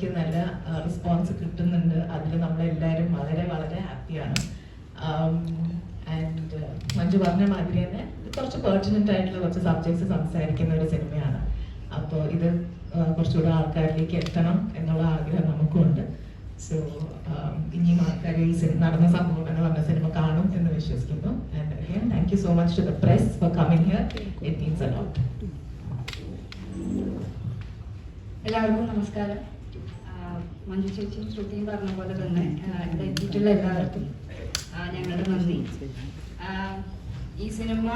സിനിമയ്ക്ക് നല്ല റെസ്പോൺസ് കിട്ടുന്നുണ്ട്. അതിൽ നമ്മളെല്ലാവരും വളരെ വളരെ ഹാപ്പിയാണ്. ആൻഡ് മഞ്ജു പറഞ്ഞ മാതിരി തന്നെ കുറച്ച് പെർട്ടിനൻ്റ് ആയിട്ടുള്ള കുറച്ച് സബ്ജക്ട്സ് സംസാരിക്കുന്ന ഒരു സിനിമയാണ്. അപ്പോൾ ഇത് കുറച്ചുകൂടെ ആൾക്കാരിലേക്ക് എത്തണം എന്നുള്ള ആഗ്രഹം നമുക്കുണ്ട്. സോ ഇനിയും ആൾക്കാർ ഈ നടന്ന സംഭവം എന്ന് പറഞ്ഞ സിനിമ കാണും എന്ന് വിശ്വസിക്കുന്നു. And again thank you so much to the press for coming here. It means a lot. എല്ലാവർക്കും നമസ്കാരം. മഞ്ജു ചേച്ചിയും ശ്രുതിയും പറഞ്ഞ പോലെ തന്നെ ഇവിടെ എത്തിയിട്ടുള്ള എല്ലാവർക്കും ഞങ്ങളുടെ നന്ദി. ഈ സിനിമ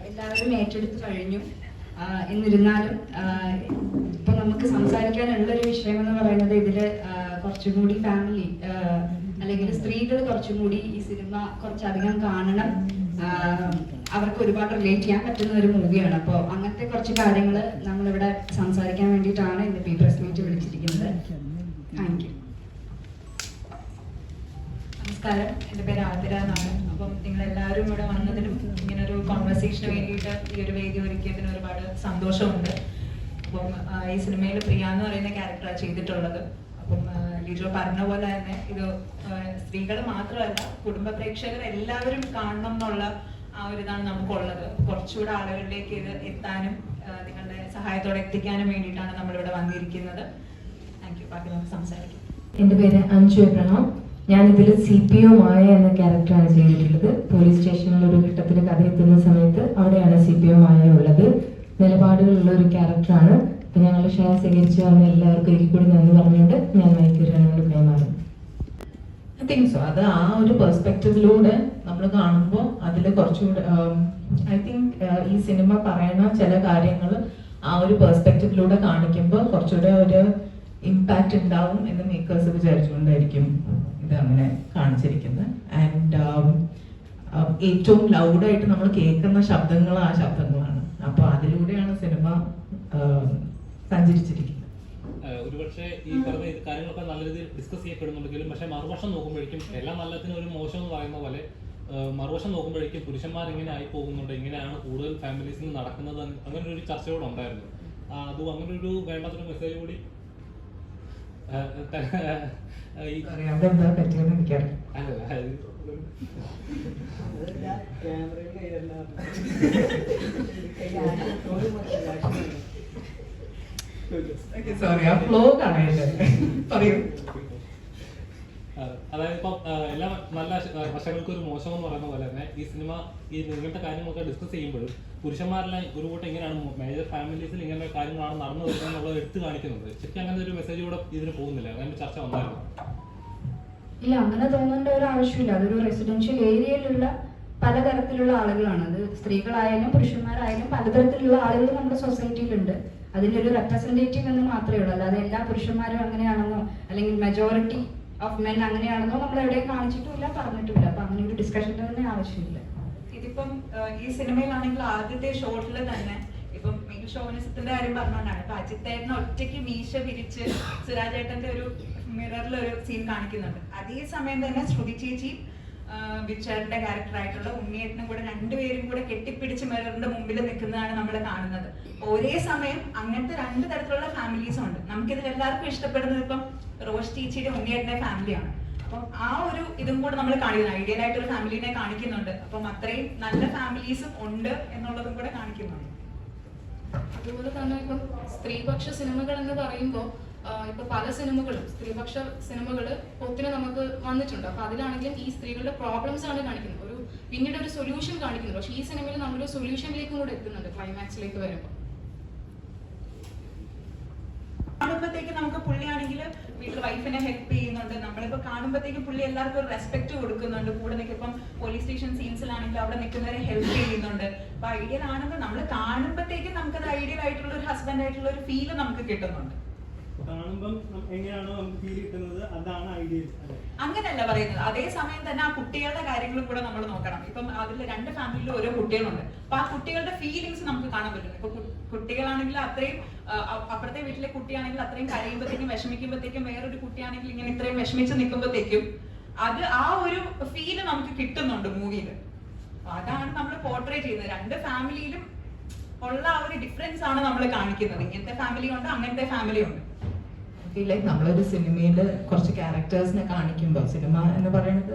എല്ലാവരും ഏറ്റെടുത്ത് കഴിഞ്ഞു. എന്നിരുന്നാലും ഇപ്പൊ നമുക്ക് സംസാരിക്കാനുള്ളൊരു വിഷയം എന്ന് പറയുന്നത് ഇതില് കുറച്ചും കൂടി ഫാമിലി അല്ലെങ്കിൽ സ്ത്രീകൾ കുറച്ചും കൂടി ഈ സിനിമ കുറച്ചധികം കാണണം, അവർക്ക് ഒരുപാട് റിലേറ്റ് ചെയ്യാൻ പറ്റുന്ന ഒരു മൂവിയാണ്. അപ്പോൾ അങ്ങനത്തെ കുറച്ച് കാര്യങ്ങൾ നമ്മളിവിടെ സംസാരിക്കാൻ വേണ്ടിയിട്ടാണ് ഇന്ന് ഈ പ്രസ് മീറ്റ് വിളിച്ചിരിക്കുന്നത്. Thank you. നമസ്കാരം, എൻ്റെ പേര് ആതിര എന്നാണ്. അപ്പം നിങ്ങളെല്ലാവരും ഇവിടെ വന്നതിനും ഇങ്ങനൊരു കോൺവെർസേഷന് വേണ്ടിയിട്ട് ഈ ഒരു വേദി ഒരുക്കിയതിന് ഒരുപാട് സന്തോഷമുണ്ട്. അപ്പം ഈ സിനിമയിൽ പ്രിയ എന്ന് പറയുന്ന ക്യാരക്ടറാണ് ചെയ്തിട്ടുള്ളത്. അപ്പം ലിജോ പറഞ്ഞ പോലെ തന്നെ ഇത് സ്ത്രീകൾ മാത്രമല്ല, കുടുംബ പ്രേക്ഷകർ എല്ലാവരും കാണണം എന്നുള്ള ആ ഒരു ഇതാണ് നമുക്കുള്ളത്. കുറച്ചുകൂടെ ആളുകളിലേക്ക് ഇത് എത്താനും നിങ്ങളുടെ സഹായത്തോടെ എത്തിക്കാനും വേണ്ടിയിട്ടാണ് നമ്മളിവിടെ വന്നിരിക്കുന്നത്. Thank you. ബാക്കി നമുക്ക് സംസാരിക്കാം. എൻ്റെ പേര് അഞ്ജു എബ്രഹാം. ഞാനിതിൽ CPO മായ എന്ന ക്യാരക്ടറാണ് ചെയ്തിട്ടുള്ളത്. പോലീസ് സ്റ്റേഷനിൽ ഒരു ഘട്ടത്തിൽ കഥ എത്തുന്ന സമയത്ത് അവിടെയാണ് CPO മായ ഉള്ളത്. നിലപാടുകളുള്ള ഒരു ക്യാരക്ടറാണ്. അപ്പം ഞങ്ങൾ ഷെയർ സ്വീകരിച്ച് വന്ന എല്ലാവർക്കും എനിക്ക് കൂടി നന്ദി പറഞ്ഞുകൊണ്ട് ഞാൻ മൈക്കൂരിനോട് കൈമാറും. I think so. അത് ആ ഒരു പെർസ്പെക്റ്റീവിലൂടെ നമ്മൾ കാണുമ്പോൾ അതിൽ കുറച്ചുകൂടെ ഐ തിങ്ക് ഈ സിനിമ പറയുന്ന ചില കാര്യങ്ങൾ ആ ഒരു പെർസ്പെക്റ്റീവിലൂടെ കാണിക്കുമ്പോൾ കുറച്ചുകൂടെ ഒരു ഇമ്പാക്റ്റ് ഉണ്ടാവും എന്ന് മേക്കേഴ്സ് വിചാരിച്ചുകൊണ്ടായിരിക്കും ഇത് അങ്ങനെ കാണിച്ചിരിക്കുന്നത്. ആൻഡ് ഏറ്റവും ലൗഡായിട്ട് നമ്മൾ കേൾക്കുന്ന ശബ്ദങ്ങൾ ആ ശബ്ദങ്ങളാണ്. അപ്പോൾ അതിലൂടെയാണ് സിനിമ സഞ്ചരിച്ചിരിക്കുന്നത്. ഒരുപക്ഷെ ഈ പറഞ്ഞ കാര്യങ്ങളൊക്കെ നല്ല രീതിയിൽ ഡിസ്കസ് ചെയ്യപ്പെടുന്നുണ്ടെങ്കിലും പക്ഷേ മറുവശം നോക്കുമ്പോഴേക്കും എല്ലാം നല്ലതിനും ഒരു മോശം എന്ന് പറയുന്ന പോലെ മറുവശം നോക്കുമ്പോഴേക്കും പുരുഷന്മാർ ഇങ്ങനെ ആയി പോകുന്നുണ്ട്, ഇങ്ങനെയാണ് കൂടുതൽ ഫാമിലീസിൽ നടക്കുന്നത്, അങ്ങനെ ഒരു ചർച്ചയോടെ ഉണ്ടായിരുന്നു. അതും അങ്ങനെ ഒരു വേണ്ടാത്തൊരു മെസ്സേജ് കൂടി അതെന്താ പറ്റിയെന്ന് എനിക്കറിയാം. സോറി, ആ ഫ്ലോ കാണാനില്ല. പറയൂ. അതായത് ഇപ്പം എല്ലാ നല്ല വശങ്ങൾക്ക് ഒരു മോശം എന്ന് പറയുന്ന പോലെ തന്നെ ഈ സിനിമ ഈ ഇങ്ങനത്തെ കാര്യങ്ങളൊക്കെ ഡിസ്കസ് ചെയ്യുമ്പോഴും പുരുഷന്മാരെല്ലാം ഒരു കൂട്ടം ഇങ്ങനെയാണ് മേജർ ഫാമിലീസിൽ ഇങ്ങനെ കാര്യങ്ങളാണ് നടന്നു വരുന്നത് എന്നുള്ളത് എടുത്തു കാണിക്കുന്നുണ്ട്. ശരിക്കും അങ്ങനെ ഒരു മെസ്സേജ് കൂടെ ഇതിന് പോകുന്നില്ല. അങ്ങനെ ചർച്ച വന്നായിരുന്നു. ഇല്ല, അങ്ങനെ തോന്നേണ്ട ഒരു ആവശ്യമില്ല. അതൊരു റെസിഡൻഷ്യൽ ഏരിയയിലുള്ള പലതരത്തിലുള്ള ആളുകളാണ്. അത് സ്ത്രീകളായാലും പുരുഷന്മാരായാലും പലതരത്തിലുള്ള ആളുകൾ നമ്മുടെ സൊസൈറ്റിയിലുണ്ട്. അതിൻ്റെ ഒരു റെപ്രസെൻറ്റേറ്റീവ് എന്ന് മാത്രമേ ഉള്ളൂ. അല്ലാതെ എല്ലാ പുരുഷന്മാരും അങ്ങനെയാണെന്നോ അല്ലെങ്കിൽ മെജോറിറ്റി ഓഫ് മെൻ അങ്ങനെയാണെന്നോ നമ്മൾ എവിടെയും കാണിച്ചിട്ടുമില്ല, പറഞ്ഞിട്ടുമില്ല. അപ്പൊ അങ്ങനെ ഒരു ഡിസ്കഷൻ്റെ തന്നെ ആവശ്യമില്ല. ഇതിപ്പം ഈ സിനിമയിലാണെങ്കിൽ ആദ്യത്തെ ഷോട്ടിൽ തന്നെ ഇപ്പം മെയിൽ ഷോവിനിസത്തിന്റെ കാര്യം പറഞ്ഞുകൊണ്ടാണ് ഇപ്പൊ അജിത്തേട്ടനെ ഒറ്റയ്ക്ക് മീശ പിരിച്ച് സുരാജേട്ടന്റെ ഒരു മിററിൽ ഒരു സീൻ കാണിക്കുന്നുണ്ട്. അതേ സമയം തന്നെ ശ്രുതി ചേച്ചി ബിച്ചേട്ടന്റെ ക്യാരക്ടറായിട്ടുള്ള ഉണ്ണിയേട്ടനും കൂടെ രണ്ടുപേരും കൂടെ കെട്ടിപ്പിടിച്ച് മിററിന്റെ മുമ്പിൽ നിൽക്കുന്നതാണ് നമ്മൾ കാണുന്നത്. ഒരേ സമയം അങ്ങനത്തെ രണ്ട് തരത്തിലുള്ള ഫാമിലീസും ഉണ്ട്. നമുക്കിതിൽ എല്ലാവർക്കും ഇഷ്ടപ്പെടുന്നത് ഇപ്പം റോഷ് ചേച്ചിയുടെ ഉണ്ണിയേട്ടന്റെ ഫാമിലിയാണ്. അപ്പം ആ ഒരു ഇതും കൂടെ നമ്മൾ കാണിക്കുന്നു. ഐഡിയൽ ആയിട്ട് ഒരു ഫാമിലിനെ കാണിക്കുന്നുണ്ട്. അപ്പം അത്രയും നല്ല ഫാമിലീസും ഉണ്ട് എന്നുള്ളതും കൂടെ കാണിക്കുന്നുണ്ട്. അതുപോലെ തന്നെ ഇപ്പം സ്ത്രീപക്ഷ സിനിമകൾ എന്ന് പറയുമ്പോൾ ഇപ്പൊ പല സിനിമകളും സ്ത്രീപക്ഷ സിനിമകൾ ഒത്തിരി നമുക്ക് വന്നിട്ടുണ്ട്. അപ്പൊ അതിലാണെങ്കിലും ഈ സ്ത്രീകളുടെ പ്രോബ്ലംസ് ആണ് കാണിക്കുന്നത്, ഒരു പിന്നീട് ഒരു സൊല്യൂഷൻ കാണിക്കുന്നത്. പക്ഷെ ഈ സിനിമയിൽ നമ്മളൊരു സൊല്യൂഷനിലേക്കും കൂടെ എത്തുന്നുണ്ട് ക്ലൈമാക്സിലേക്ക് വരുമ്പോൾ. കാണുമ്പോഴത്തേക്ക് നമുക്ക് പുള്ളിയാണെങ്കിൽ വീട്ടിൽ വൈഫിനെ ഹെൽപ്പ് ചെയ്യുന്നുണ്ട്. നമ്മളിപ്പോ കാണുമ്പോഴത്തേക്കും പുള്ളി എല്ലാവർക്കും ഒരു റെസ്പെക്ട് കൊടുക്കുന്നുണ്ട്. കൂടെ നിൽക്കിപ്പം പോലീസ് സ്റ്റേഷൻ സീൻസിലാണെങ്കിൽ അവിടെ നിൽക്കുന്നവരെ ഹെൽപ്പ് ചെയ്യുന്നുണ്ട്. അപ്പൊ ഐഡിയൽ ആണെന്ന് നമ്മൾ കാണുമ്പോഴത്തേക്കും നമുക്കത് ഐഡിയൽ ആയിട്ടുള്ള ഒരു ഹസ്ബൻഡ് ആയിട്ടുള്ള ഒരു ഫീല് നമുക്ക് കിട്ടുന്നുണ്ട്. കാണുമ്പം എങ്ങനെയാണോ നമുക്ക് ഫീൽ കിട്ടുന്നത് അതാണ് ഐഡിയൽ. അങ്ങനെയല്ല പറയുന്നത്. അതേസമയം തന്നെ ആ കുട്ടികളുടെ കാര്യങ്ങളും കൂടെ നമ്മൾ നോക്കണം. ഇപ്പം അതിൽ രണ്ട് ഫാമിലിയിലും ഓരോ കുട്ടികളുണ്ട്. അപ്പൊ ആ കുട്ടികളുടെ ഫീലിങ്സ് നമുക്ക് കാണാൻ പറ്റും. ഇപ്പൊ കുട്ടികളാണെങ്കിൽ അത്രയും അപ്പുറത്തെ വീട്ടിലെ കുട്ടിയാണെങ്കിൽ അത്രയും കരയുമ്പോഴത്തേക്കും വിഷമിക്കുമ്പോഴത്തേക്കും വേറൊരു കുട്ടിയാണെങ്കിൽ ഇങ്ങനെ ഇത്രയും വിഷമിച്ച് നിൽക്കുമ്പോഴത്തേക്കും അത് ആ ഒരു ഫീല് നമുക്ക് കിട്ടുന്നുണ്ട് മൂവിയിൽ. അതാണ് നമ്മൾ പോർട്രേറ്റ് ചെയ്യുന്നത്. രണ്ട് ഫാമിലിയിലും ഉള്ള ആ ഒരു ഡിഫറൻസ് ആണ് നമ്മൾ കാണിക്കുന്നത്. ഇങ്ങനത്തെ ഫാമിലി ഉണ്ട്, അങ്ങനത്തെ ഫാമിലി ഉണ്ട്. ഫീൽ ലൈക്ക് നമ്മളൊരു സിനിമയിൽ കുറച്ച് ക്യാരക്ടേഴ്സിനെ കാണിക്കുമ്പോൾ, സിനിമ എന്ന് പറയുന്നത്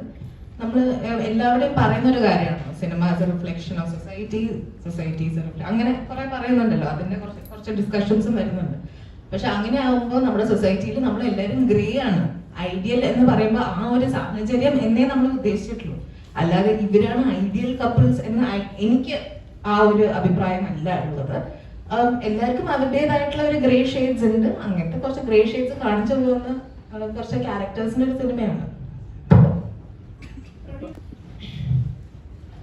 നമ്മൾ എല്ലാവരുടെയും പറയുന്ന ഒരു കാര്യമാണ്, cinema as A reflection of society, society അങ്ങനെ കുറെ പറയുന്നുണ്ടല്ലോ, അതിന്റെ കുറച്ച് ഡിസ്കഷൻസും വരുന്നുണ്ട്. പക്ഷെ അങ്ങനെ ആകുമ്പോൾ നമ്മുടെ സൊസൈറ്റിയിൽ നമ്മൾ എല്ലാവരും ഗ്രേ ആണ്. ഐഡിയൽ എന്ന് പറയുമ്പോൾ ആ ഒരു സാഹചര്യം എന്നേ നമ്മൾ ഉദ്ദേശിച്ചിട്ടുള്ളൂ, അല്ലാതെ ഇവരാണ് ഐഡിയൽ കപ്പിൾസ് എന്ന് എനിക്ക് ആ ഒരു അഭിപ്രായമല്ല ഉള്ളത്. എല്ലാവർക്കും അവരുടേതായിട്ടുള്ള ഒരു ഗ്രേ ഷെയ്ഡ്സ് ഉണ്ട്. അങ്ങനത്തെ കുറച്ച് ഗ്രേ ഷെയ്ഡ്സ് കാണിച്ചു പോകുന്ന കുറച്ച് ക്യാരക്ടേഴ്സിന്റെ ഒരു സിനിമയാണ്.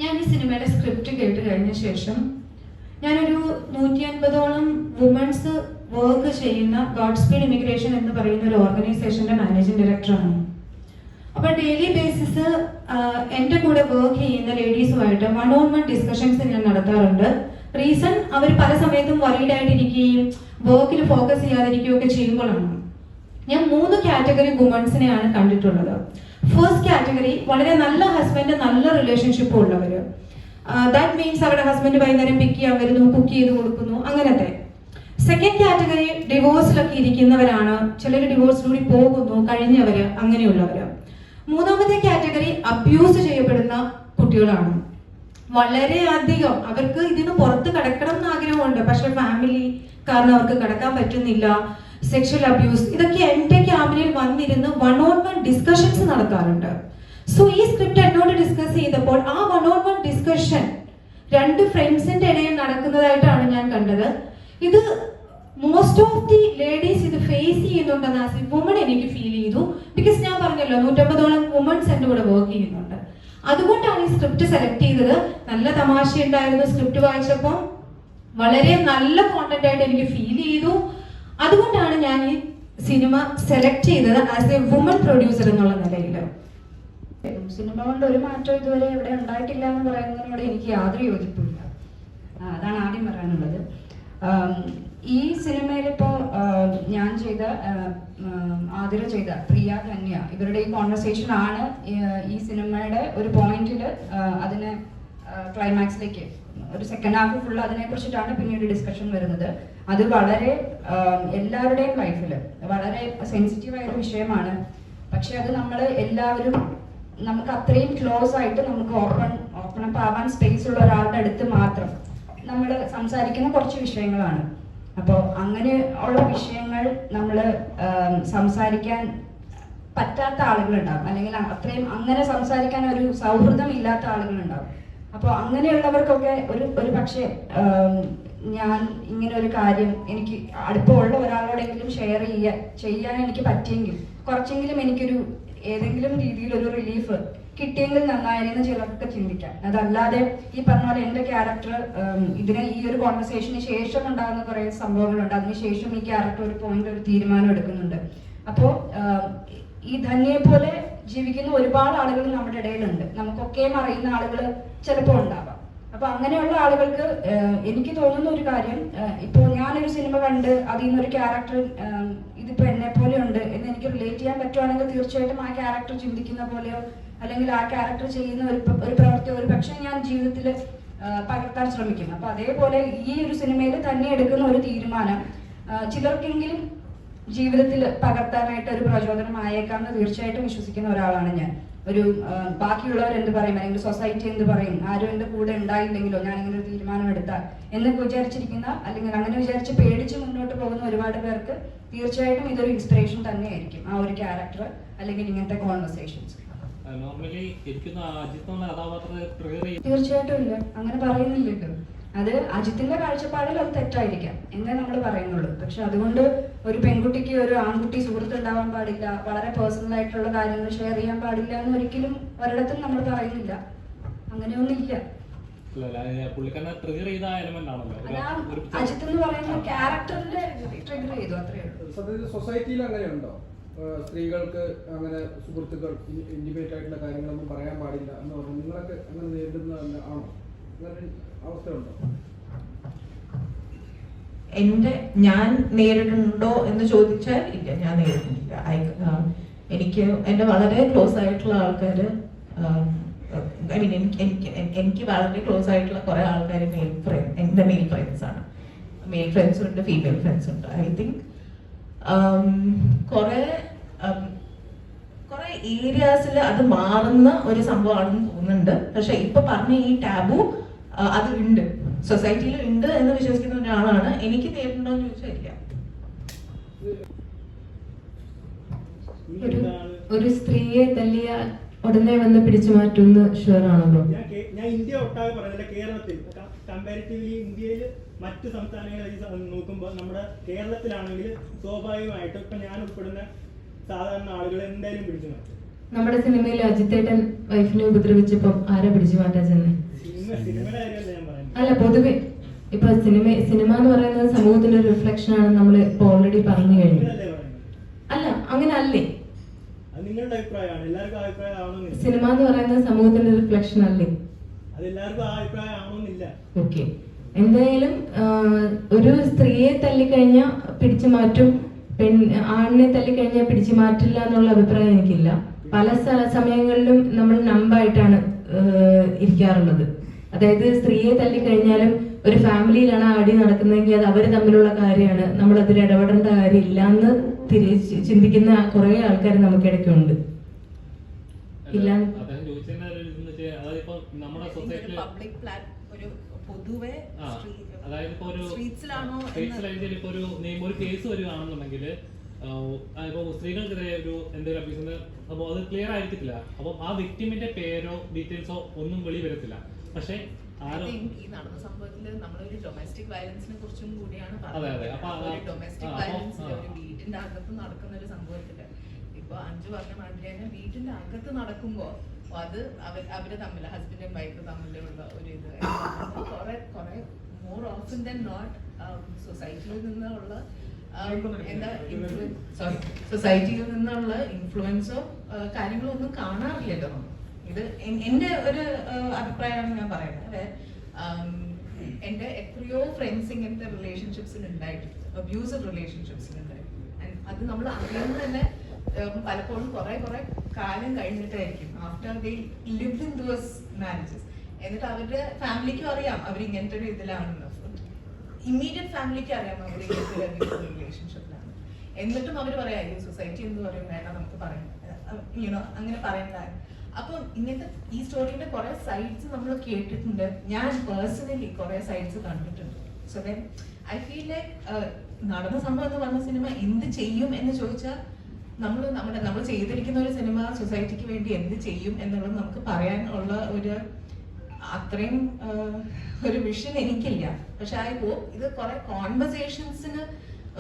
ഞാൻ ഈ സിനിമയുടെ സ്ക്രിപ്റ്റ് കേട്ട് കഴിഞ്ഞ ശേഷം ഞാനൊരു 150ഓളം വുമൻസ് വർക്ക് ചെയ്യുന്ന ഗോഡ് സ്പീഡ് ഇമിഗ്രേഷൻ എന്ന് പറയുന്ന ഒരു ഓർഗനൈസേഷന്റെ മാനേജിംഗ് ഡയറക്ടറാണ്. അപ്പോൾ ഡെയിലി ബേസിസ് എൻ്റെ കൂടെ വർക്ക് ചെയ്യുന്ന ലേഡീസുമായിട്ട് 1-on-1 ഡിസ്കഷൻസ് ഞാൻ നടത്താറുണ്ട്. റീസൺ അവർ പല സമയത്തും വറീഡ് ആയിട്ടിരിക്കുകയും വർക്കിൽ ഫോക്കസ് ചെയ്യാതിരിക്കുകയും ഒക്കെ ചെയ്യുമ്പോഴാണ്. ഞാൻ 3 കാറ്റഗറി വുമൻസിനെയാണ് കണ്ടിട്ടുള്ളത്. ഫസ്റ്റ് കാറ്റഗറി വളരെ നല്ല ഹസ്ബൻഡ്, നല്ല റിലേഷൻഷിപ്പ് ഉള്ളവര്. ദാറ്റ് മീൻസ് അവരുടെ ഹസ്ബൻഡ് വൈകുന്നേരം പിക്ക് ചെയ്യാൻ വരുന്നു, കുക്ക് ചെയ്ത് കൊടുക്കുന്നു, അങ്ങനത്തെ. സെക്കൻഡ് കാറ്റഗറി ഡിവോഴ്സിലൊക്കെ ഇരിക്കുന്നവരാണ്, ചിലർ ഡിവോഴ്സിലൂടെ പോകുന്നു, കഴിഞ്ഞവര്, അങ്ങനെയുള്ളവര്. മൂന്നാമത്തെ കാറ്റഗറി അബ്യൂസ് ചെയ്യപ്പെടുന്ന കുട്ടികളാണ്. വളരെയധികം അവർക്ക് ഇതിന് പുറത്ത് കിടക്കണം എന്ന് ആഗ്രഹമുണ്ട്, പക്ഷെ ഫാമിലി കാരണം അവർക്ക് കിടക്കാൻ പറ്റുന്നില്ല. സെക്ഷൽ അബ്യൂസ്, ഇതൊക്കെ എൻ്റെ ക്യാബിനിൽ വന്നിരുന്ന് 1-on-1 ഡിസ്കഷൻസ് നടത്താറുണ്ട്. സോ ഈ സ്ക്രിപ്റ്റ് എന്നോട് ഡിസ്കസ് ചെയ്തപ്പോൾ ആ 1-on-1 ഡിസ്കഷൻ 2 ഫ്രണ്ട്സിന്റെ ഇടയിൽ നടക്കുന്നതായിട്ടാണ് ഞാൻ കണ്ടത്. ഇത് മോസ്റ്റ് ഓഫ് ദി ലേഡീസ് ഇത് ഫേസ് ചെയ്യുന്നുണ്ടെന്ന് ആസ് എ വുമൺ എനിക്ക് ഫീൽ ചെയ്തു. ബിക്കോസ് ഞാൻ പറഞ്ഞല്ലോ 150ഓളം വുമൻസ് എൻ്റെ കൂടെ വർക്ക് ചെയ്യുന്നുണ്ട്. അതുകൊണ്ടാണ് ഈ സ്ക്രിപ്റ്റ് സെലക്ട് ചെയ്തത്. നല്ല തമാശ ഉണ്ടായിരുന്നു സ്ക്രിപ്റ്റ് വായിച്ചപ്പോൾ, വളരെ നല്ല കോണ്ടന്റ് ആയിട്ട് എനിക്ക് ഫീൽ ചെയ്തു. അതുകൊണ്ടാണ് ഞാൻ ഈ സിനിമ സെലക്ട് ചെയ്തത് ആസ് എ വുമൺ പ്രൊഡ്യൂസർ എന്നുള്ള നിലയിൽ. സിനിമ കൊണ്ട് ഒരു മാറ്റം ഇതുവരെ ഇവിടെ ഉണ്ടായിട്ടില്ല എന്ന് പറയുന്നതിനോട് എനിക്ക് യാതൊരു യോജിപ്പില്ല. അതാണ് ആദ്യം പറയാനുള്ളത്. ഈ സിനിമയിൽ ഇപ്പോൾ ഞാൻ ചെയ്ത ആതിര ചെയ്ത പ്രിയ, ധന്യ, ഇവരുടെ ഈ കോൺവെർസേഷൻ ആണ് ഈ സിനിമയുടെ ഒരു പോയിന്റിൽ അതിനെ ക്ലൈമാക്സിലേക്ക് ഒരു സെക്കൻഡ് ഹാഫ് ഫുൾ അതിനെ കുറിച്ചിട്ടാണ് പിന്നീട് ഡിസ്കഷൻ വരുന്നത്. അത് വളരെ എല്ലാവരുടെയും ലൈഫിൽ വളരെ സെൻസിറ്റീവ് ആയ ഒരു വിഷയമാണ്. പക്ഷെ അത് നമ്മൾ എല്ലാവരും നമുക്ക് അത്രയും ക്ലോസ് ആയിട്ട് നമുക്ക് ഓപ്പൺ അപ്പ് ആവാൻ സ്പേസ് ഉള്ള ഒരാളുടെ അടുത്ത് മാത്രം നമ്മൾ സംസാരിക്കുന്ന കുറച്ച് വിഷയങ്ങളാണ്. അപ്പോൾ അങ്ങനെ ഉള്ള വിഷയങ്ങൾ നമ്മൾ സംസാരിക്കാൻ പറ്റാത്ത ആളുകളുണ്ടാവും, അല്ലെങ്കിൽ അത്രയും അങ്ങനെ സംസാരിക്കാൻ ഒരു സൗഹൃദം ഇല്ലാത്ത ആളുകളുണ്ടാവും. അപ്പോൾ അങ്ങനെയുള്ളവർക്കൊക്കെ ഒരു പക്ഷേ ഞാൻ ഇങ്ങനെ ഒരു കാര്യം എനിക്ക് അടുപ്പമുള്ള ഒരാളോടെങ്കിലും ഷെയർ ചെയ്യാൻ എനിക്ക് പറ്റിയെങ്കിൽ കുറച്ചെങ്കിലും എനിക്കൊരു ഏതെങ്കിലും രീതിയിൽ ഒരു റിലീഫ് കിട്ടിയെങ്കിൽ നന്നായെന്ന് ചിലർക്ക് ചിന്തിക്കാം. അതല്ലാതെ ഈ പറഞ്ഞ പോലെ എൻ്റെ ക്യാരക്ടർ ഈ ഒരു കോൺവെർസേഷന് ശേഷം ഉണ്ടാകുന്ന കുറേ സംഭവങ്ങളുണ്ട്. അതിനുശേഷം ഈ ക്യാരക്ടർ ഒരു പോയിന്റ് ഒരു തീരുമാനം എടുക്കുന്നുണ്ട്. അപ്പോൾ ഈ ധന്യയെ പോലെ ജീവിക്കുന്ന ഒരുപാട് ആളുകൾ നമ്മുടെ ഇടയിലുണ്ട്. നമുക്കൊക്കെയും അറിയുന്ന ആളുകൾ ചിലപ്പോൾ ഉണ്ടാവാം. അപ്പൊ അങ്ങനെയുള്ള ആളുകൾക്ക് എനിക്ക് തോന്നുന്ന ഒരു കാര്യം, ഇപ്പോൾ ഞാനൊരു സിനിമ കണ്ട് അതിൽ നിന്നൊരു ക്യാരക്ടർ ഇതിപ്പോ എന്നെ പോലെ ഉണ്ട് എന്ന് എനിക്ക് റിലേറ്റ് ചെയ്യാൻ പറ്റുവാണെങ്കിൽ തീർച്ചയായിട്ടും ആ ക്യാരക്ടർ ചിന്തിക്കുന്ന പോലെയോ അല്ലെങ്കിൽ ആ ക്യാരക്ടർ ചെയ്യുന്ന ഒരു പ്രവൃത്തി ഒരു പക്ഷേ ഞാൻ ജീവിതത്തിൽ പകർത്താൻ ശ്രമിക്കും. അപ്പൊ അതേപോലെ ഈ ഒരു സിനിമയിൽ തന്നെ എടുക്കുന്ന ഒരു തീരുമാനം ചിലർക്കെങ്കിലും ജീവിതത്തിൽ പകർത്താനായിട്ട് ഒരു പ്രചോദനമായേക്കാം എന്ന് തീർച്ചയായിട്ടും വിശ്വസിക്കുന്ന ഒരാളാണ് ഞാൻ. ഒരു ബാക്കിയുള്ളവർ എന്ത് പറയും, അല്ലെങ്കിൽ സൊസൈറ്റി എന്ത് പറയും, ആരും എൻ്റെ കൂടെ ഉണ്ടായില്ലെങ്കിലോ ഞാൻ ഇങ്ങനെ ഒരു തീരുമാനം എടുത്താൽ എന്നൊക്കെ വിചാരിച്ചിരിക്കുന്ന, അല്ലെങ്കിൽ അങ്ങനെ വിചാരിച്ച് പേടിച്ച് മുന്നോട്ട് പോകുന്ന ഒരുപാട് പേർക്ക് തീർച്ചയായിട്ടും ഇതൊരു ഇൻസ്പിറേഷൻ തന്നെയായിരിക്കും ആ ഒരു ക്യാരക്ടർ അല്ലെങ്കിൽ ഇങ്ങനത്തെ കോൺവെർസേഷൻസ്. തീർച്ചയായിട്ടും ഇല്ല, അങ്ങനെ പറയുന്നില്ലല്ലോ. അത് അജിത്തിന്റെ കാഴ്ചപ്പാടിൽ അത് തെറ്റായിരിക്കാം എന്നേ നമ്മൾ പറയുന്നുള്ളൂ. പക്ഷെ അതുകൊണ്ട് ഒരു പെൺകുട്ടിക്ക് ഒരു ആൺകുട്ടി സുഹൃത്ത് ഉണ്ടാവാൻ പാടില്ല, വളരെ പേഴ്സണൽ ആയിട്ടുള്ള കാര്യങ്ങൾ ഷെയർ ചെയ്യാൻ പാടില്ല എന്ന് ഒരിക്കലും ഒരിടത്തും നമ്മൾ പറയുന്നില്ല. അങ്ങനെയൊന്നുമില്ല. അജിത്ത് എന്ന് പറയുന്ന ക്യാരക്ടറിന്റെ ട്രിഗർ ചെയ്തു, അത്രേ ഉള്ളൂ. സൊസൈറ്റിയിൽ അങ്ങനെയുണ്ടോ? സ്ത്രീകൾക്ക് അങ്ങനെ സുഹൃത്തുക്കൾ ഇന്റിമേറ്റ് ആയിട്ടുള്ള കാര്യങ്ങളൊന്നും പറയാൻ പാടില്ല എന്ന് പറഞ്ഞു നിങ്ങളൊക്കെ അങ്ങനെ നേരിടുന്ന ആണോ? അങ്ങനെ അവസ്ഥയുണ്ടോ? ഞാൻ നേരിടുന്നുണ്ടോ എന്ന് ചോദിച്ചാൽ ഇല്ല, ഞാൻ നേരിടുന്നില്ല. എനിക്ക് എൻ്റെ വളരെ ക്ലോസ് ആയിട്ടുള്ള ആൾക്കാർ, ഐ മീൻ എനിക്ക് വളരെ ക്ലോസ് ആയിട്ടുള്ള കുറെ ആൾക്കാർ എൻ്റെ മെയിൽ ഫ്രണ്ട്സ് ആണ്. മെയിൽ ഫ്രണ്ട്സും ഉണ്ട്, ഫീമെയിൽ ഫ്രണ്ട്സും ഉണ്ട്. ഐ തിങ്ക് കുറെ ഏരിയാസിൽ അത് മാറുന്ന ഒരു സംഭവമാണെന്ന് തോന്നുന്നുണ്ട്. പക്ഷെ ഇപ്പൊ പറഞ്ഞ ഈ ടാബു അത് ഉണ്ട്, സൊസൈറ്റിയിൽ ഉണ്ട് എന്ന് വിശ്വസിക്കുന്ന ഒരാളാണ്. എനിക്ക് നേരിട്ടുണ്ടോ എന്ന് ചോദിച്ചാൽ ഇല്ല. ഒരു സ്ത്രീയെ തല്ലിയ ഉടനെ വന്ന് പിടിച്ചു മാറ്റുമെന്ന് ഷുവർ ആണല്ലോ? ഞാൻ ഇന്ത്യ ഒട്ടാകെ പറയുന്നില്ല, കേരളത്തിൽ കമ്പാരിറ്റീവ്ലി ഇന്ത്യയിൽ മറ്റ് സംസ്ഥാനങ്ങളിൽ നോക്കുമ്പോൾ നമ്മുടെ കേരളത്തിലാണെങ്കിൽ സ്വാഭാവികമായിട്ടും ഇപ്പൊ ഞാൻ ഉൾപ്പെടുന്ന സാധാരണ ആളുകൾ എന്തായാലും പിടിച്ചു മാറ്റും. നമ്മുടെ സിനിമയിൽ അജിത്തേട്ടൻ വൈഫിനെ ഉപദ്രവിച്ചപ്പോ ആരാ പിടിച്ചു മാറ്റാൻ ചെന്നേ? സിനിമയുടെ കാര്യമല്ല ഞാൻ പറയുന്നത്. അല്ല, പൊതുവെ ഇപ്പൊ സിനിമ എന്ന് പറയുന്നത് സമൂഹത്തിന്റെ ഒരു റിഫ്ലക്ഷൻ ആണ്, നമ്മൾ ഇപ്പൊ ഓൾറെഡി പറഞ്ഞു കഴിഞ്ഞു. നിങ്ങളല്ലേ പറയുന്നത്? അല്ല, അങ്ങനെ അല്ലേ? അത് നിങ്ങളുടെ അഭിപ്രായമാണ്, എല്ലാവർക്കും അഭിപ്രായം ആവണമെന്നില്ല. സിനിമ എന്ന് പറയുന്നത് സമൂഹത്തിന്റെ റിഫ്ലക്ഷൻ അല്ലേ? അത് എല്ലാവർക്കും ആ അഭിപ്രായം ആവണമെന്നില്ല. ഓക്കെ, എന്തായാലും ഒരു സ്ത്രീയെ തല്ലിക്കഴിഞ്ഞാൽ പിടിച്ചു മാറ്റും, ആണിനെ തല്ലിക്കഴിഞ്ഞാൽ പിടിച്ചു മാറ്റില്ല എന്നുള്ള അഭിപ്രായം എനിക്കില്ല. പല സമയങ്ങളിലും നമ്മൾ നമ്പായിട്ടാണ് ഇരിക്കാറുള്ളത്. അതായത് സ്ത്രീയെ തല്ലിക്കഴിഞ്ഞാലും ഒരു ഫാമിലിയിലാണ് ആ അടി നടക്കുന്നതെങ്കിൽ അത് അവർ തമ്മിലുള്ള കാര്യമാണ്, നമ്മൾ അതിൽ ഇടപെടേണ്ട കാര്യമില്ല എന്ന് ചിന്തിക്കുന്ന കുറെ ആൾക്കാർ നമുക്കിടയ്ക്കുണ്ട്. ഇല്ല, അദ്ദേഹം ചോദിച്ചതിന്റെ നമ്മുടെ സൊസൈറ്റിയിൽ ഒരു പൊതുവെ അതായത് ഇപ്പൊ ഒരു സ്ട്രീറ്റ്സിലാണോ ഇപ്പൊ ഒരു കേസ് വരികയാണെന്നുണ്ടെങ്കിൽ ഇപ്പൊ സ്ത്രീകൾക്കെതിരെ ഒരു എന്തെങ്കിലും അഭ്യസിക്കുന്ന അപ്പോൾ അത് ക്ലിയർ ആയിരിക്കത്തില്ല. അപ്പം ആ വിക്ടിമിന്റെ പേരോ ഡീറ്റെയിൽസോ ഒന്നും വെളി വരത്തില്ല. പക്ഷെ ഈ നടന്ന സംഭവത്തിൽ നമ്മളൊരു ഡൊമസ്റ്റിക് വയലൻസിനെ കുറിച്ചും കൂടിയാണ് അതെ, അതെ. അപ്പൊ ഡൊമസ്റ്റിക് വയലൻസ് ഒരു വീട്ടിന്റെ അകത്ത് നടക്കുന്ന ഒരു സംഭവത്തില് ഇപ്പൊ അഞ്ചു പറഞ്ഞ മാതിരി തന്നെ വീട്ടിന്റെ അകത്ത് നടക്കുമ്പോ അത് അവര് തമ്മിൽ ഹസ്ബൻഡ് ആൻഡ് വൈഫ് തമ്മിലുള്ള ഒരു ഇത് കുറെ മോർ ഓഫൻ ദാൻ നോട്ട് സൊസൈറ്റിയിൽ നിന്നുള്ള സൊസൈറ്റിയിൽ നിന്നുള്ള ഇൻഫ്ലുവൻസോ കാര്യങ്ങളോ ഒന്നും കാണാറില്ലല്ലോ. ഇത് എന്റെ ഒരു അഭിപ്രായമാണ് ഞാൻ പറയുന്നത്. എന്റെ എത്രയോ ഫ്രണ്ട്സ് ഇങ്ങനത്തെ റിലേഷൻഷിപ്സിൽ ഉണ്ടായിട്ടുണ്ട്, അബ്യൂസീവ് റിലേഷൻഷിപ്സിൽ ഉണ്ടായിട്ടുണ്ട്. അത് നമ്മൾ അറിയുന്നത് തന്നെ പലപ്പോഴും കുറെ കാലം കഴിഞ്ഞിട്ടായിരിക്കും, after they live in those marriages. എന്നിട്ട് അവരുടെ ഫാമിലിക്കും അറിയാം അവർ ഇങ്ങനത്തെ ഒരു ഇതിലാണെന്ന്, ഇമ്മീഡിയറ്റ് ഫാമിലിക്ക് അറിയാം അവർ ഇങ്ങനത്തെ ഒരു റിലേഷൻഷിപ്പിലാണ്. എന്നിട്ടും അവർ പറയാം ഈ സൊസൈറ്റി എന്ന് പറയും വേണ്ട നമുക്ക് പറയാം, അങ്ങനെ പറയണ്ട. അപ്പം ഇങ്ങനത്തെ ഈ സ്റ്റോറിയുടെ കുറെ സൈഡ്സ് നമ്മൾ കേട്ടിട്ടുണ്ട്. ഞാൻ പേഴ്സണലി കുറെ സൈഡ്സ് കണ്ടിട്ടുണ്ട്. So then I feel like നടന്ന സംഭവം എന്ന് പറഞ്ഞ സിനിമ എന്ത് ചെയ്യും എന്ന് ചോദിച്ചാൽ നമ്മൾ ചെയ്തിരിക്കുന്ന ഒരു സിനിമ സൊസൈറ്റിക്ക് വേണ്ടി എന്ത് ചെയ്യും എന്നുള്ളത് നമുക്ക് പറയാനുള്ള ഒരു അത്രയും ഒരു വിഷൻ എനിക്കില്ല. പക്ഷെ ഐ ഹോപ്പ് ഇത് കുറെ കോൺവെർസേഷൻസിന്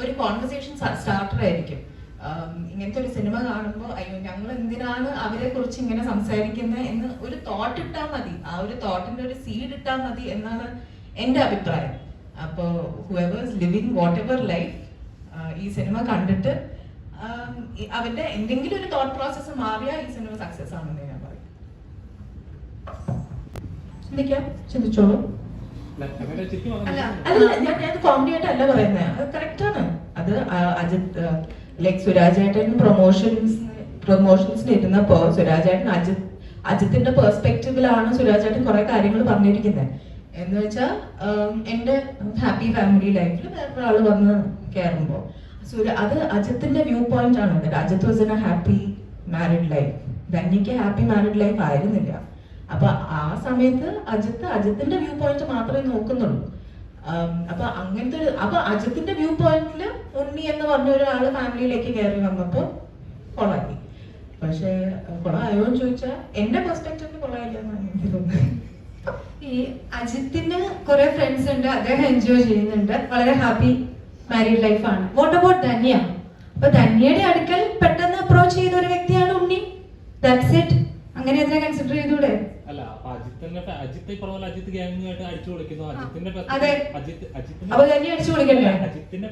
ഒരു കോൺവെർസേഷൻ സ്റ്റാർട്ടർ ആയിരിക്കും. ഇങ്ങനത്തെ ഒരു സിനിമ കാണുമ്പോൾ അയ്യോ ഞങ്ങൾ എന്തിനാണ് അവരെ കുറിച്ച് ഇങ്ങനെ സംസാരിക്കുന്നത് എന്ന് ഒരു തോട്ട് ഇട്ടാൽ മതി, ആ ഒരു തോട്ടിന്റെ ഒരു സീഡ് ഇട്ടാൽ മതി എന്നാണ് എൻ്റെ അഭിപ്രായം. അപ്പോൾ whoever is living what life ഈ സിനിമ കണ്ടിട്ട് അവരുടെ എന്തെങ്കിലും ഒരു തോട്ട് പ്രോസസ്സ് മാറിയാൽ ഈ സിനിമ സക്സസ് ആണെന്ന് ഞാൻ പറയും. ചിന്തിച്ചോളൂ. അല്ല ഞാൻ കോമഡി ആയിട്ടല്ല പറയുന്നത്, അത് കറക്റ്റ് ആണ്. അത് അജിത് ലൈക് സുരാജ് ഏട്ടൻ പ്രൊമോഷൻസിന് ഇരുന്നപ്പോ സുരാജ് ഏട്ടൻ അജിത്തിന്റെ പെർസ്പെക്റ്റീവിലാണ് സുരാജ് ഏട്ടൻ കുറെ കാര്യങ്ങൾ പറഞ്ഞിരിക്കുന്നത്. എന്ന് വെച്ചാൽ എന്റെ ഹാപ്പി ഫാമിലി ലൈഫിൽ വേറൊരാള് വന്ന് കയറുമ്പോ അത് അജിത്തിന്റെ വ്യൂ പോയിന്റ് ആണ്. Ajith was in a happy married life, ധന്യക്ക് ഹാപ്പി മാരിഡ് ലൈഫ് ആയിരുന്നില്ല. അപ്പൊ ആ സമയത്ത് അജിത്തിന്റെ വ്യൂ പോയിന്റ് മാത്രമേ നോക്കുന്നുള്ളൂ. അപ്പൊ അജിത്തിന്റെ വ്യൂ പോയിന്റില് ഉണ്ണി എന്ന് പറഞ്ഞ ഒരാള് ഫാമിലിയിലേക്ക് കയറി വന്നപ്പോ കൊളായി. പക്ഷെ കൊളായോ എന്ന് ചോദിച്ചാൽ എന്റെ പെർസ്പെക്റ്റീവില് കൊളായില്ല എന്നാണ് എനിക്ക് തോന്നുന്നത്. ഈ അജിത്തിന് കുറെ ഫ്രണ്ട്സ് ഉണ്ട്, അദ്ദേഹം എൻജോയ് ചെയ്യുന്നുണ്ട്, വളരെ ഹാപ്പി മാരീഡ് ലൈഫാണ്. What about Dhanya? അപ്പൊ ധന്യയുടെ അടുക്കൽ പെട്ടെന്ന് അപ്രോച്ച് ചെയ്ത ഒരു വ്യക്തിയാണ് ഉണ്ണി. That's it. അങ്ങനെ അതിനെ കൺസിഡർ ചെയ്തൂടെ? അല്ല, അപ്പൊ അജിത്ത് ഈ പറഞ്ഞ അജിത്ത് ഗ്യാങ്ങുമായിട്ട് അടിച്ചു കൊടുക്കുന്നു. അജിത്തിന്റെ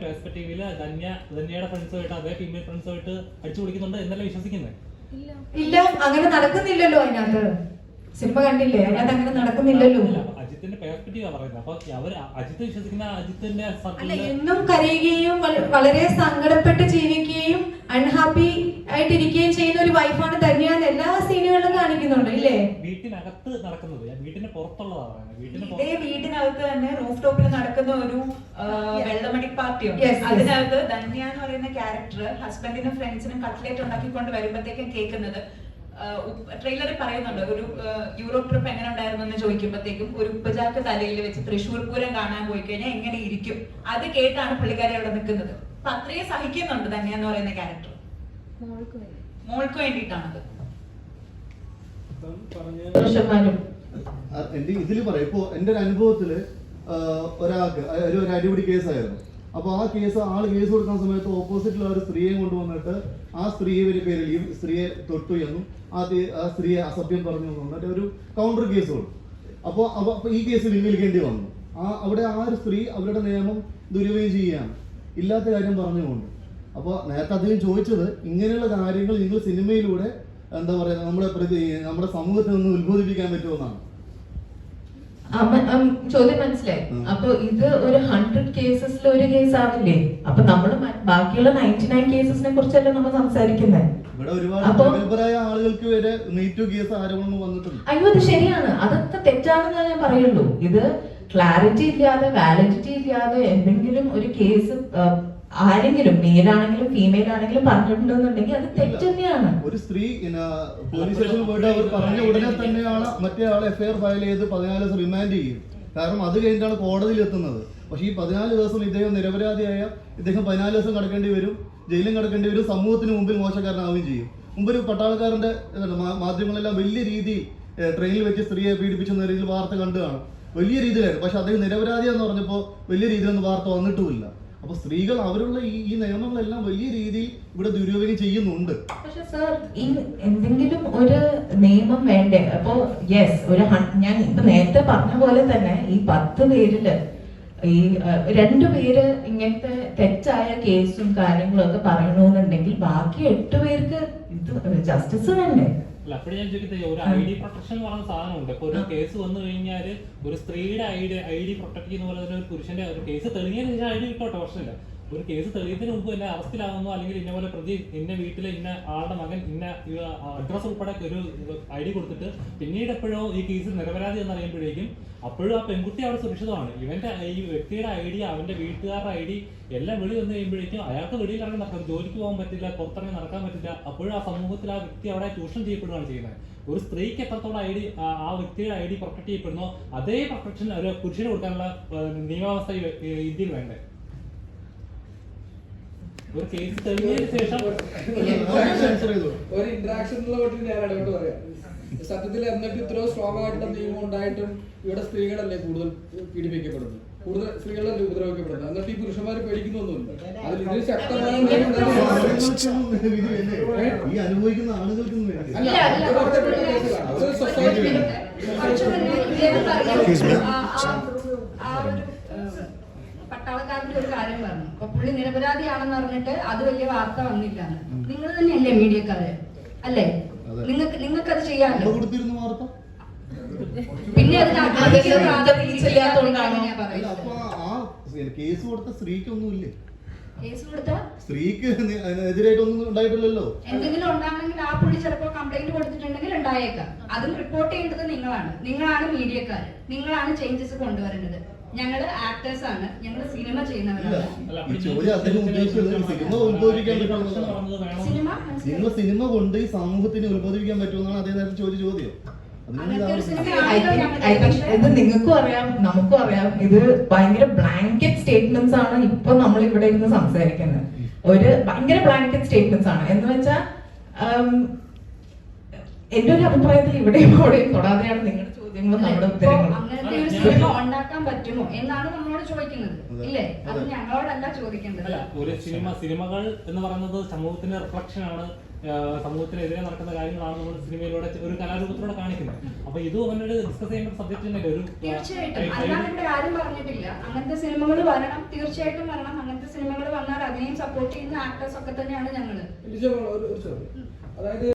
പെർസ്പെക്ടീവില് ധന്യയുടെ ഫ്രണ്ട്സുമായിട്ട് അതേ ഫീമെയിൽ ഫ്രണ്ട്സുമായിട്ട് അടിച്ചു കൊടുക്കുന്നുണ്ട് എന്നല്ല വിശ്വസിക്കുന്നത്. ഇല്ല, അങ്ങനെ നടക്കുന്നില്ലല്ലോ. അതിനകത്ത് സിനിമ കണ്ടില്ലേ, അതിനകത്ത് അങ്ങനെ നടക്കുന്നില്ലല്ലോ. അജിത്തിന്റെ പെർസ്പെക്ടീവ് പറയുന്നത്. അപ്പൊ അജിത്ത് വിശ്വസിക്കുന്ന അജിത്തിന്റെ എന്നും കരയുകയും വളരെ സങ്കടപ്പെട്ട് ജീവിക്കുകയും അൺഹാപ്പി ആയിട്ടിരിക്കുകയും ചെയ്യുന്ന ഒരു വൈഫാണ് ധന്യ എല്ലാ സീനുകളിലും കാണിക്കുന്നത്. കാണിക്കുന്നുണ്ട് ഇല്ലേ? വീട്ടിനകത്ത് നടക്കുന്നത്, വീട്ടിന് പുറത്തുള്ളതാണ് പറയുന്നത്. വീട്ടിന് ഇതേ വീട്ടിനകത്ത് തന്നെ റൂഫ് ടോപ്പിൽ നടക്കുന്ന ഒരു വെള്ളമണി പാർട്ടിയുണ്ട്. Yes, yes. അതിനകത്ത് ധന്യ എന്ന് പറയുന്ന ക്യാരക്ടർ ഹസ്ബൻഡിനും ഫ്രണ്ട്സിനും കട്ട്ലേറ്റ് ഉണ്ടാക്കിക്കൊണ്ട് വരുമ്പോഴത്തേക്കും കേൾക്കുന്നത് ട്രെയിലറിൽ പറയുന്നുണ്ട്, ഒരു യൂറോപ്പ് ട്രിപ്പ് എങ്ങനെ ഉണ്ടായിരുന്നു എന്ന് ചോദിക്കുമ്പോഴത്തേക്കും ഒരു ഉപ്പചാക്ക് തലയിൽ വെച്ച് തൃശ്ശൂർ പൂരം കാണാൻ പോയി കഴിഞ്ഞാൽ എങ്ങനെ ഇരിക്കും, അത് കേട്ടാണ് പുള്ളിക്കാരി അവിടെ നിൽക്കുന്നത്. അപ്പൊ അത്രയും സഹിക്കുന്നുണ്ട് ധന്യ എന്ന് പറയുന്ന ക്യാരക്ടർ. മോൾക്ക് വേണ്ടിയിട്ടാണത്. ഇപ്പം പറഞ്ഞ പുരുഷന്മാരും എന്റെ ഇതിൽ പറയാം, ഇപ്പോ എന്റെ ഒരു അനുഭവത്തില് ഒരാൾക്ക് ഒരു അടിപിടി കേസായിരുന്നു. അപ്പൊ ആ കേസ് കേസ് കൊടുക്കുന്ന സമയത്ത് ഓപ്പോസിറ്റിലുള്ള ഒരു സ്ത്രീയെ കൊണ്ടുവന്നിട്ട് ആ സ്ത്രീയുടെ പേരിൽ ഈ സ്ത്രീയെ തൊട്ടു എന്നും ആ സ്ത്രീയെ അസഭ്യം പറഞ്ഞു എന്നിട്ട് ഒരു കൗണ്ടർ കേസ് കൊടുത്തു. അപ്പോൾ ഈ കേസ് പിൻവലിക്കേണ്ടി വന്നു. അവിടെ ആ ഒരു സ്ത്രീ അവരുടെ നിയമം ദുരുപയോഗം ചെയ്യുകയാണ്, ഇല്ലാത്ത കാര്യം പറഞ്ഞുകൊണ്ട്. അപ്പോൾ നേരത്തെ അദ്ദേഹം ചോദിച്ചത് ഇങ്ങനെയുള്ള കാര്യങ്ങൾ നിങ്ങൾ സിനിമയിലൂടെ എന്താ പറയുക നമ്മുടെ സമൂഹത്തിൽ നിന്ന് ഉത്ബോധിപ്പിക്കാൻ പറ്റുമെന്നാണ്. ചോദ്യം മനസ്സിലായി. അപ്പൊ ഇത് ഒരു 100 കേസസിൽ ഒരു കേസ് ആവില്ലേ? അപ്പൊ നമ്മള് ബാക്കിയുള്ള 99 കേസസിനെ കുറിച്ചല്ലേ നമ്മൾ സംസാരിക്കുന്നത്. ഇവിടെ ഒരുപാട് പ്രഗത്ഭരായ ആളുകൾക്ക് വരെ മീറ്റു കേസ് ആരോപണം വന്നിട്ടുണ്ട്. അയ്യോ, അത് ശരിയാണ്, അതൊക്കെ തെറ്റാണെന്ന് ഞാൻ പറയുള്ളൂ. ഇത് ക്ലാരിറ്റി ഇല്ലാതെ, വാലിഡിറ്റി ഇല്ലാതെ എന്തെങ്കിലും ഒരു കേസ് ആരെങ്കിലും മെയിലാണെങ്കിലും ഫീമെയിൽ ആണെങ്കിലും പറഞ്ഞിട്ടുണ്ടെന്നുണ്ടെങ്കിൽ അത് തെറ്റ് തന്നെയാണ്. ഒരു സ്ത്രീ പോലീസ് സ്റ്റേഷനിൽ പോയിട്ട് അവർ പറഞ്ഞ ഉടനെ തന്നെയാണ് മറ്റേ ആളെ എഫ്ഐആർ ഫയൽ ചെയ്ത് 14 ദിവസം റിമാൻഡ് ചെയ്യും. കാരണം അത് കഴിഞ്ഞിട്ടാണ് കോടതിയിൽ എത്തുന്നത്. പക്ഷേ ഈ 14 ദിവസം ഇദ്ദേഹം നിരപരാധിയായ ഇദ്ദേഹം 14 ദിവസം കിടക്കേണ്ടി വരും, ജയിലും കിടക്കേണ്ടി വരും, സമൂഹത്തിന് മുമ്പിൽ മോശക്കാരനാവുകയും ചെയ്യും. മുമ്പൊരു പട്ടാളക്കാരന്റെ മാധ്യമങ്ങളെല്ലാം വലിയ രീതിയിൽ ട്രെയിനിൽ വെച്ച് സ്ത്രീയെ പീഡിപ്പിച്ചെന്ന രീതിയിൽ വാർത്ത കണ്ടു കാണും, വലിയ രീതിയിലായിരുന്നു. പക്ഷെ അദ്ദേഹം നിരപരാധിയാന്ന് പറഞ്ഞപ്പോൾ വലിയ രീതിയിലൊന്നും വാർത്ത വന്നിട്ടുമില്ല. അപ്പൊ സ്ത്രീകൾ അവരുള്ള ഈ നിയമങ്ങളെല്ലാം വലിയ രീതിയിൽ ഇവിടെ ദുരുപയോഗം ചെയ്യുന്നുണ്ട്. പക്ഷെ സർ, ഈ എന്തെങ്കിലും ഒരു നിയമം വേണ്ടേ? അപ്പോ യെസ്, ഞാൻ ഇപ്പൊ നേരത്തെ പറഞ്ഞ പോലെ തന്നെ ഈ 10 പേരില് ഈ 2 പേര് ഇങ്ങനത്തെ തെറ്റായ കേസും കാര്യങ്ങളും ഒക്കെ പറയണമെന്നുണ്ടെങ്കിൽ ബാക്കി 8 പേർക്ക് ഇത് ജസ്റ്റിസ് വേണ്ടേ? അല്ല, അപ്പോഴും ഞാൻ ചോദിക്കുന്നത്, ഒരു ID പ്രൊട്ടക്ഷൻ എന്ന് പറയുന്ന സാധനമുണ്ട്. ഇപ്പൊ ഒരു കേസ് വന്നു കഴിഞ്ഞാൽ ഒരു സ്ത്രീയുടെ ID പ്രൊട്ടക്ട് ചെയ്യുന്ന പോലെ തന്നെ ഒരു പുരുഷന്റെ ഒരു കേസ് തെളിഞ്ഞതിന് ശേഷം ID കിട്ടോട്ടെ, പ്രശ്നമില്ല. ഒരു കേസ് തെളിയുന്നതിന് മുമ്പ് എന്നെ അറസ്റ്റിലാവുന്നു, അല്ലെങ്കിൽ ഇന്ന പോലെ പ്രതി ഇന്ന വീട്ടിലെ ഇന്ന ആളുടെ മകൻ ഇന്ന അഡ്രസ് ഉൾപ്പെടെ ഒരു ID കൊടുത്തിട്ട് പിന്നീട് എപ്പോഴോ ഈ കേസ് നിരപരാധി എന്ന് അറിയുമ്പോഴേക്കും അപ്പോഴും ആ പെൺകുട്ടി അവിടെ സുരക്ഷിതമാണ്. ഇവന്റെ ഈ വ്യക്തിയുടെ ID, അവന്റെ വീട്ടുകാരുടെ ID എല്ലാം വെളി വന്നു കഴിയുമ്പോഴേക്കും അയാൾക്ക് വെളിയിൽ ഇറങ്ങി നടക്കാം, ജോലിക്ക് പോകാൻ പറ്റില്ല, പുറത്തിറങ്ങി നടക്കാൻ പറ്റില്ല. അപ്പോഴും ആ സമൂഹത്തിൽ ആ വ്യക്തി അവിടെ ചൂഷണം ചെയ്യപ്പെടുകയാണ് ചെയ്യുന്നത്. ഒരു സ്ത്രീക്ക് എത്രത്തോളം ആ വ്യക്തിയുടെ ID പ്രൊട്ടക്ട് ചെയ്യപ്പെടുന്നോ അതേ പ്രൊട്ടക്ഷൻ ഒരു പുരുഷന് കൊടുക്കാനുള്ള നിയമവ്യവസ്ഥ ഇന്ത്യയിൽ വേണ്ടേ? ഒരു കേസ് തെളിഞ്ഞതിന് ശേഷം ഒരു ഇന്ററാക്ഷൻ എന്നുള്ള വീട്ടിൽ ഞാൻ ഇടപെട്ട് പറയാം. സത്യത്തിൽ എന്നിട്ട് ഇത്രയോ സ്ട്രോങ് ആയിട്ടുള്ള നിയമം ഉണ്ടായിട്ടും ഇവിടെ സ്ത്രീകളല്ലേ കൂടുതൽ പീഡിപ്പിക്കപ്പെടുന്നത്, കൂടുതൽ സ്ത്രീകളല്ലേ ഉപദ്രവിക്കപ്പെടുന്നത്. എന്നിട്ട് ഈ പുരുഷന്മാർ പേടിക്കുന്നൊന്നുമില്ല. അതിൽ ഇതിൽ ശക്തമായ ഈ അനുഭവിക്കുന്ന ആളുകൾക്കും വേണ്ടി പട്ടാളക്കാരന്റെ ഒരു കാര്യം പറഞ്ഞു. അപ്പൊ പുള്ളി നിരപരാധിയാണെന്ന് പറഞ്ഞിട്ട് അത് വലിയ വാർത്ത വന്നില്ല. നിങ്ങൾ തന്നെയല്ലേ മീഡിയക്കാര് അല്ലേ? നിങ്ങൾക്ക് അത് ചെയ്യാമല്ലോ. പിന്നെ കേസ് കൊടുത്ത സ്ത്രീക്കൊന്നുമില്ലേ? കേസ് കൊടുത്ത സ്ത്രീക്ക് എതിരായിട്ടൊന്നും ഉണ്ടായിട്ടില്ലല്ലോ. എന്തെങ്കിലും ഉണ്ടാണെങ്കിൽ ആ പുള്ളി ചിലപ്പോ കംപ്ലൈന്റ് കൊടുത്തിട്ടുണ്ടെങ്കിൽ ഉണ്ടായേക്കാം. അതും റിപ്പോർട്ട് ചെയ്യേണ്ടത് നിങ്ങളാണ് മീഡിയക്കാര്, നിങ്ങളാണ് ചേഞ്ചസ് കൊണ്ടുവരേണ്ടത്. ഞങ്ങള് ആക്ടേഴ്സ് ആണ്, ഞങ്ങള് സിനിമ ചെയ്യുന്നവരാണ്. സിനിമ കൊണ്ട് ഈ സമൂഹത്തിന് ഉത്ബോധിപ്പിക്കാൻ പറ്റുമെന്നാണ് അതേ നേരത്തെ ചോദ്യം. ഇത് നിങ്ങൾക്കും അറിയാം, നമുക്കും അറിയാം. ഇത് ഭയങ്കര ബ്ലാങ്കറ്റ് സ്റ്റേറ്റ്മെന്റ്സ് ആണ് ഇപ്പൊ നമ്മൾ ഇവിടെ ഇരുന്ന് സംസാരിക്കുന്നത്. ഒരു ഭയങ്കര ബ്ലാങ്കറ്റ് സ്റ്റേറ്റ്മെന്റ്സ് ആണ്. എന്ന് വെച്ചാൽ എന്റെ ഒരു അഭിപ്രായത്തിൽ ഇവിടെയും അവിടെയും തൊടാതെയാണ് നിങ്ങളുടെ ചോദ്യങ്ങളും നമ്മുടെ ഉത്തരങ്ങളും. അങ്ങനത്തെ ഒരു സിനിമ ഉണ്ടാക്കാൻ പറ്റുമോ എന്നാണ് നമ്മളോട് ചോദിക്കുന്നത്, ഇല്ലേ? അത് ഞങ്ങളോടല്ല ചോദിക്കേണ്ടത്. ഒരു സിനിമകൾ എന്ന് പറയുന്നത് സമൂഹത്തിന്റെ റിഫ്ലക്ഷൻ ആണ്, സമൂഹത്തിനെതിരെ നടക്കുന്ന കാര്യങ്ങളാണ് നമ്മൾ സിനിമയിലൂടെ ഒരു കലാരൂപത്തിലൂടെ കാണിക്കുന്നത്. അപ്പൊ ഇത് അവനോട് ഡിസ്കസ് ചെയ്യുന്ന സബ്ജക്ട് തന്നെ ഒരു തീർച്ചയായിട്ടും അല്ലാതെ ഇവിടെ ആരും പറഞ്ഞിട്ടില്ല അങ്ങനത്തെ സിനിമകൾ വരണം, തീർച്ചയായിട്ടും വരണം. അങ്ങനത്തെ സിനിമകൾ വന്നാൽ അതിനെയും സപ്പോർട്ട് ചെയ്യുന്ന ആക്ടേഴ്സ് ഒക്കെ തന്നെയാണ് ഞങ്ങള്. അതായത്